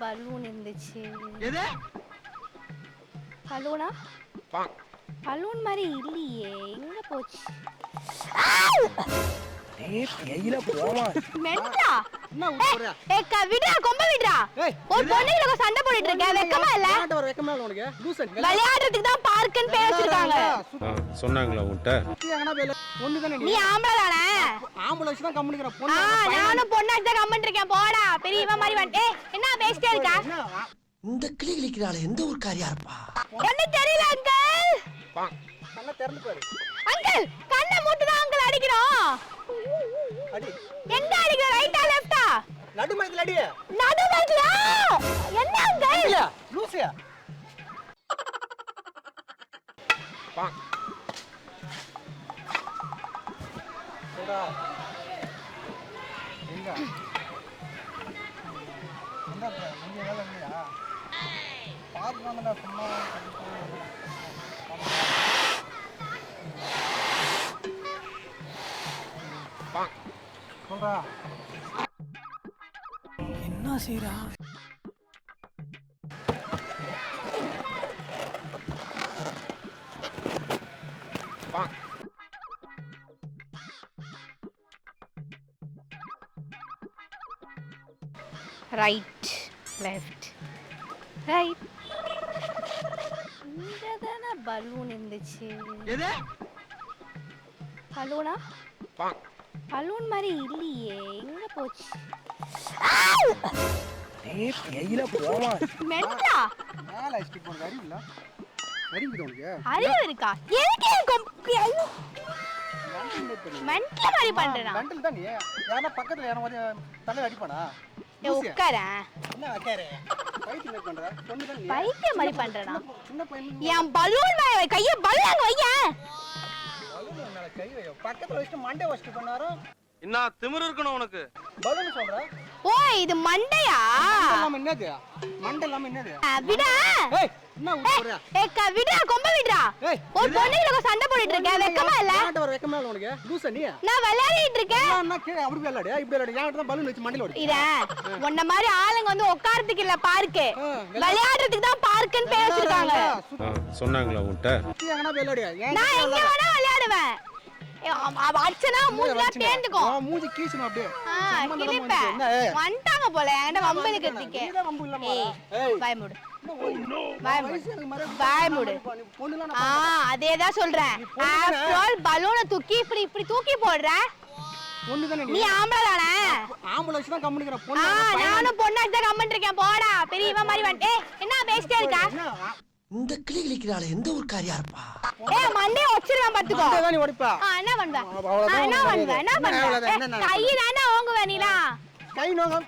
Balloon இருந்துச்சு. எது பலூனா? Balloon மாதிரி இல்லையே, எங்க போச்சு? கையில போமா மெண்டா என்ன ஊத்துறா? ஏக்கா விடுடா, கொம்ப விடுடா. ஒரு பொண்ணுல சண்டை போட்டுட்டு இருக்க, வெக்கமா இல்ல? வெக்கமா இல்ல உனக்கு? லூசன் விளையாடுறதுக்கு தான் பார்க்னு பேர் வச்சிருக்காங்க. சொன்னாங்களா உன்கிட்ட? பொண்ணு தானே நீ ஆம்பள தானே? ஆம்பள வச்சு தான் கம்முனிக்கற பொண்ணு. நானும் பொண்ணாச்சு தான் கம்மன் இருக்கேன். போடா பெரியவ மாதிரி வந்து என்ன பேசிட்டே இருக்க? இந்த கிளி கிளிக்கிறாளே எந்த ஊர் காரியா இருப்பா? என்ன தெரியல அங்கிள். கண்ணை திறந்து பாரு. அங்கிள் கண்ணை மூட்டு தான் அங்கிள் அடிக்கிறோம். அடி. எங்க அடிக்கிற? ரைட்டா லெஃப்டா? நடுமரத்துல அடி. நடுமரத்துல? என்ன அங்கிள்? லூசியா. போடா. எங்க? என்ன இங்க வேலை இல்லையா? பாத்துறானடா சும்மா. சொல்றா. என்ன செய்றா? Right left right. இங்க தான பலூன் இருந்துச்சு. எது? பலூனா? பலூன் மாதிரி இல்லையே, எங்க போச்சு? கையில போமா மெண்டா மேல ஸ்டிக் பண்ண அறிவு இல்ல? அறிவு உனக்கு? அறிவு இருக்கா? எதுக்கு ஐயோ மெண்டல் மாதிரி பண்றேனா? மெண்டல் தான் நீ. யாரா பக்கத்துல யாரா வந்து தலை அடிப்பானா? உட்காரேன். என்ன உட்காரே? பைத்தியம் மாதிரி பண்றா? பொண்ணு தான் நீ. பைத்தியம் மாதிரி பண்றேனா? சின்ன பையன் என் பலூன் மேல கைய பலூன் வையேன். பலூன் மேல கை வை. பக்கத்துல வச்சிட்டு மண்டை வச்சிட்டு பண்ணாரோ? என்ன திமிரு இருக்கணும் உனக்கு? பலூன் சொல்றா? ஓய் இது மண்டையா? மண்டை என்னது? மண்டை என்னது? விடா. ஏய் என்ன ஊத்துறா? ஏக்கா விடுடா, கொம்ப விடுடா. ஒரு பொண்ணுல சண்டை போட்டுட்டு இருக்க, வெக்கமா இல்ல? வெக்கமா இல்ல உனக்கு? லூசா நீ? நான் விளையாடிட்டு இருக்கேன். நான் கீழ அப்படி விளையாடு, இப்படி விளையாடு. யார்ட்ட தான் பலூன் வச்சு மண்டைல ஓடு. இத உன்ன மாதிரி ஆளுங்க வந்து உட்கார்றதுக்கு இல்ல பார்க், விளையாடுறதுக்கு தான் பார்க்னு பேர் வச்சிருக்காங்க. சொன்னாங்களா உன்கிட்ட? எங்கனா விளையாடு. நான் எங்க வேணா விளையாடுவேன். அச்சனா மூஞ்சில பேந்துக்கும். மூஞ்சி கீசணும் அப்படியே. கிளிப்ப வந்துட்டாங்க போல என்கிட்ட வம்பலுக்கு இருக்கே. வாய் மூடு. வாய் மூடு. அதேதான் சொல்றேன். ஆஃப்டர் ஆல் பலூனை தூக்கி இப்படி இப்படி தூக்கி போடுற. நீ ஆம்பளை தானே? ஆம்பளை வச்சு தான் கம்முனிக்கற பொண்ணு. நானும் பொண்ணாச்சு தான் கம்மன் இருக்கேன். போடா பெரியவ மாதிரி வந்து என்ன பேசிட்டே இருக்க? இந்த கிளி கிளிக்கிறாளே எந்த ஊர் காரியா இருப்பா? மண்டைய ஒச்சிரலாம் பாத்துக்கோ. மண்டைய நீ ஓடிப்பா. என்ன பண்ணுவ? என்ன பண்ணுவ? கைய தான ஓங்குவ நீனா? கை நோங்க.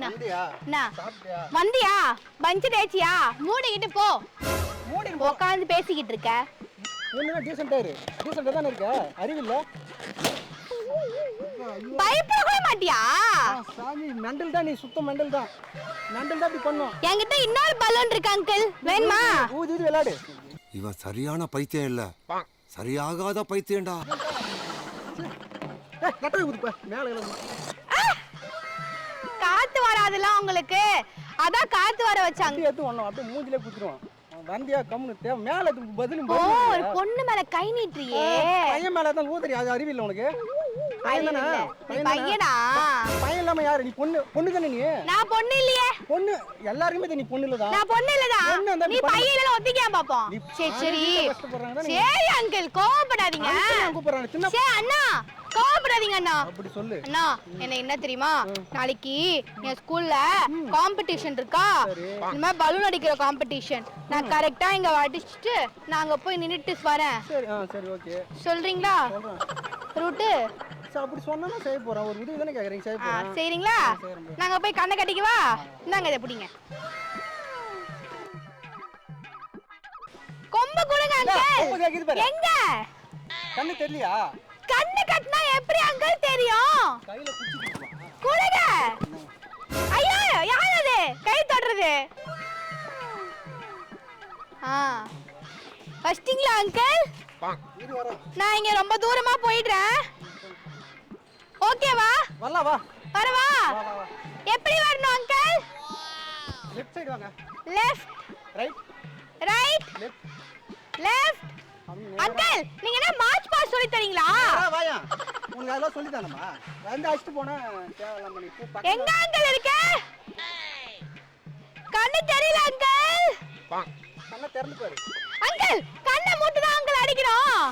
வந்தியா? வந்தியா? பஞ்சு தேய்ச்சியா? மூடிக்கிட்டு போ. உட்கார்ந்து பேசிக்கிட்டு இருக்க. என்ன டீசன்ட்டா இரு. டீசன்ட்டா தான இருக்க. அறிவு இல்ல? பயப்படவே மாட்டியா? சாமி மெண்டல் தான் நீ, சுத்த மெண்டல் தான். மெண்டல் தான் இப்படி பண்ணும். என்கிட்ட இன்னொரு பலூன் இருக்கு அங்கிள், வேணுமா? ஊதி ஊதி விளையாடு. இவன் சரியான பைத்தியம் இல்ல, சரியாகாத பைத்தியம்டா. கட்டை ஊதுப்பா மேல ஏறுங்க. காத்து வராதுல உங்களுக்கு, அதான் காத்து வர வச்சாங்க. எடுத்து ஒண்ணு அப்படியே மூஞ்சிலே குத்துறோம். வந்தியா கம்னு மேல பதிலும் ஒரு பொண்ணு மேல கை நீட்றியே. பையன் மேல தான் ஊதுறீ, அது அறிவு இல்ல உனக்கு? பையனா? பையனா? பையன் இல்லாம யாரு நீ? பொண்ணு தானே நீ? நான் பொண்ணு இல்லையே. பொண்ணு எல்லாருமே நீ பொண்ணு இல்லடா. நான் பொண்ணு இல்லடா. நீ பையன் இல்ல, ஒத்திக்கியா பாப்போம். சரி சரி சரி அங்கிள் கோவப்படாதீங்க. சரி அண்ணா கோவப்படாதீங்க அண்ணா. அப்படி சொல்லு அண்ணா. என்ன தெரியுமா, நாளைக்கு என் ஸ்கூல்ல காம்படிஷன் இருக்கா. இந்த மாதிரி பலூன் அடிக்கிற காம்படிஷன். நான் கரெக்டா இங்க அடிச்சிட்டு நான் அங்க போய் நின்னுட்டு வரேன். சரி ஓகே சொல்றீங்களா? ரூட்டு அப்படி சொன்னா செய்ய போறேன். ஒரு உதவி தானே கேக்குறீங்க, செய்ய போறேன். சரிங்களா? நாங்க போய் கண்ணை கட்டிக்கவா? இந்தாங்க இதை பிடிங்க. கொம்பு கொடுங்க அங்கிள். எங்க கண்ணு தெரியலையா? கண்ணு கட்டினா எப்படி அங்கிள் தெரியும்? கையில குச்சி கொடுங்க. ஐயோ யார் அது கை தொடுறது? ஃபர்ஸ்டிங்களா அங்கிள்? நான் இங்க ரொம்ப தூரமா போயிடுறேன். ஓகேவா? வரலாம் வா. வரவா? எப்படி வரணும் அங்கிள்? சைடு வாங்க. Left right right left. Left. Uncle நீங்க என்ன மார்ச் பாஸ் சொல்லி தரீங்களா? வாயா. உனக்கு அதெல்லாம் சொல்லி தானம்மா. வந்து அடிச்சிட்டு போனா தேவலாம் பண்ணி போ. எங்க அங்கிள் இருக்க? கண்ணு தெரியல அங்கிள். கண்ணை திறந்து பாரு. அங்கிள் கண்ணை மூட்டு தான் அங்கிள் அடிக்கிறோம்.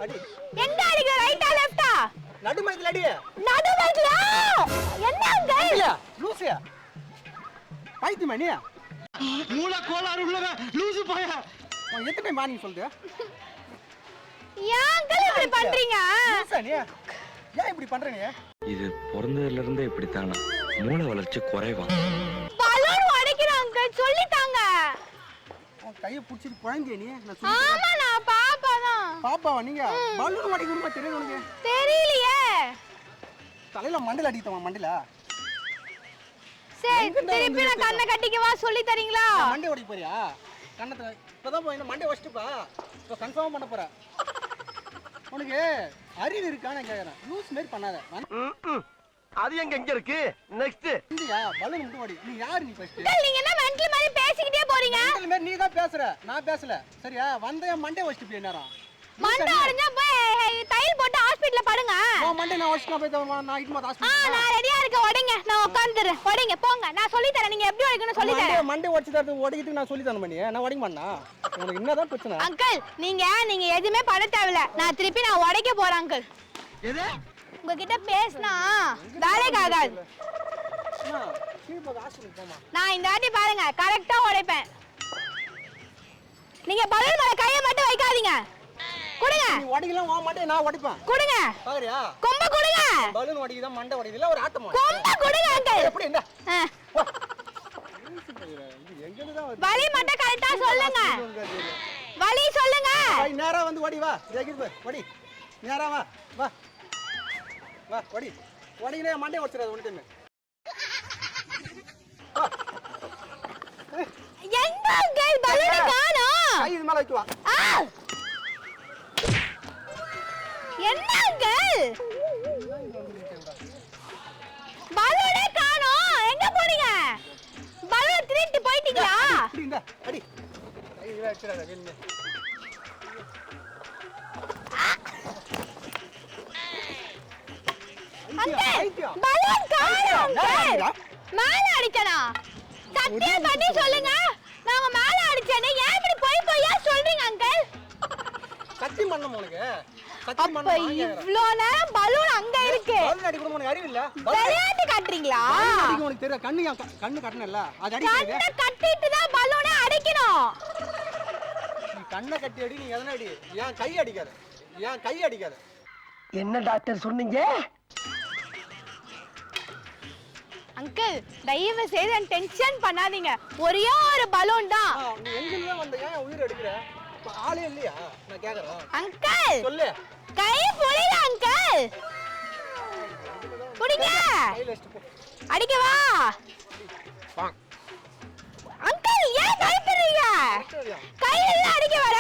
அடி. எங்க அடிக்கிற? ரைட்டா லெஃப்டா? நடுமயத்துல அடி. நடுமயத்துல. என்ன அங்கிள்? லூசியா? பைத்தியமா நீ? மூளை கோளாறு உள்ளவ லூசு பையா. உன் எத்தனை டைம் மார்னிங் சொல்லுது? ஏன் அங்கிள் இப்படி பண்றீங்க? லூசா நீ? ஏன் இப்படி பண்ற நீ? இது பிறந்ததுல இருந்தே இப்படித்தானா? மூளை வளர்ச்சி குறைவா? பலூன் உடைக்கிறோம் அங்கிள் சொல்லிட்டாங்க. உன் கையை பிடிச்சிட்டு குழந்தைய நீ? நான் ஆமா நான் பாப்பா தான். பாப்பாவா நீங்க? பலூன் உடைக்கணுமா தெரியாது உனக்கு? தெரியலையே. தலையில மண்டல அடித்தவன் மண்டல. சரி திருப்பி நான் கண்ணை கட்டிக்கவா சொல்லி தரீங்களா? மண்டை உடைக்க போறியா? கண்ணத்துல இப்பதான் போய் மண்டை உடைச்சிட்டுப்பா. இப்போ கன்ஃபார்ம் பண்ண போற. உனக்கு அறிவு இருக்கான்னு கேக்குறேன். லூஸ் மாதிரி பண்ணாத. அது எங்க இருக்கு? நெக்ஸ்ட் இந்தியா பலூன் மட்டும் ஓடி. நீ யாரு நீ ஃபர்ஸ்ட்? நீங்க என்ன மென்டல் மாதிரி பேசிக்கிட்டே போறீங்க? மென்டல் மாதிரி நீ தான் பேசுற. நான் பேசல. சரியா? வந்த மண்டை உடைச்சிட்டு போய் நேரம். மண்டை உடைஞ்சா போய் தையல் போட்டு ஹாஸ்பிடல்ல படுங்க. நான் மண்டை நான் உடைச்சிட்டு போய் நான் இட்மா ஹாஸ்பிடல். நான் ரெடியா இருக்க. உடைங்க. நான் உட்கார்ந்துறேன். உடைங்க போங்க. நான் சொல்லி தரேன். நீங்க எப்படி உடைக்கணும் சொல்லி தரேன். மண்டை உடைச்சு தரது உடைக்கிட்டு நான் சொல்லி தரேன் பண்ணி. நான் உடைக்க மாட்டேனா? உனக்கு என்னதான் பிரச்சனை? அங்கிள் நீங்க எதுமே பண்ண தேவையில்ல. நான் திருப்பி நான் உடைக்க போறேன் அங்கிள். எது? உங்ககிட்ட பேசினா வேலைக்கு ஆகாது. சீப்பா ஹாஸ்பிடல் போமா. நான் இந்த வாட்டி பாருங்க கரெக்டா உடைப்பேன். நீங்க பலூன் மேல கையை மட்டும் வைக்காதீங்க. குடுங்க. நீ உடைக்கலாம் வா மாட்டே நான் உடைப்பேன். குடுங்க. பாக்குறியா? கொம்ப குடுங்க. பலூன் உடைக்குதா மண்டை உடைக்குதுல ஒரு ஆட்டமா. கொம்ப குடுங்க அங்கிள். எப்படி என்ன? எங்கன்னு தான் வலி மட்டும் கரெக்டா சொல்லுங்க. வலி சொல்லுங்க. போய் நேரா வந்து ஓடி வா. ஜெகித் போய் ஓடி. நேரா வா. வா. வா ஓடி. ஓடினே மண்டை உடைச்சிராத ஒண்ணு. எங்க அங்கிள் பலூன் காணோம்? கை இது மேல வைக்கு வா. என்ன அங்கிள்? பலூனே காணோம். எங்க போறீங்க? பலூன் திருட்டு போயிட்டீங்களா? இப்படி இந்த அடி. கை இது வச்சிராத வெளிய. அங்கிள் பலூன் காணோம் அங்கிள். மேல அடிச்சனா? சத்தியம் பண்ணி சொல்லுங்க. நாங்க மேல அடிச்சனே. ஏன் இப்படி போய் சொல்றீங்க அங்கிள்? சத்தியம் பண்ணணும் உனக்கு. சத்தியம் அப்ப பண்ணணும். இவ்ளோ நேரம் பலூன் அங்க இருக்கு. பலூன் அடி கூட உனக்கு அறிவு இல்ல. விளையாட்டு காட்டுறீங்களா? அடிக்க உனக்கு தெரியும். கண்ணு கட்டணும்ல. அது அடிக்கிறது. கண்ணை கட்டிட்டு தான் பலூனை அடிக்கணும். நீ கண்ணை கட்டி அடி. நீ எதனா அடி. ஏன் கை அடிக்காத. ஏன் கை அடிக்காத. என்ன டாக்டர் சொன்னீங்க? அங்கிள் தயவு செய்து டென்ஷன் பண்ணாதீங்க. ஒரே ஒரு பலூன் தான். நீ எங்கிருந்து வந்த? ஏன் உயிர் எடுக்கிற? ஆளே இல்லையா? நான் கேக்குறேன். அங்கிள் சொல்லு. கை புடிங்க அங்கிள். புடிங்க. கையில வச்சிட்டு போ. அடிக்கவா? அங்கிள் ஏன் பயப்படுறீங்க? கையில அடிக்க வர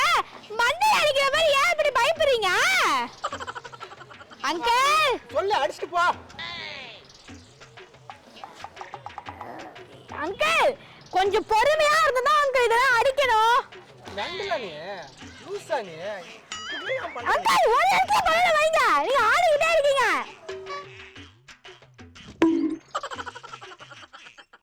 மண்டையில அடிக்கிற மாதிரி ஏன் இப்படி பயப்படுறீங்க? அங்கிள் சொல்லு அடிச்சிட்டு போ. அங்கிள் கொஞ்சம் பொறுமையா இருந்தா அங்கிள் இதெல்லாம் அடிக்கணும். நண்டல நீ லூசா நீ. அங்கிள் ஒரு இடத்துல பலூன் வைங்க. நீங்க ஆடிக்கிட்டே இருக்கீங்க.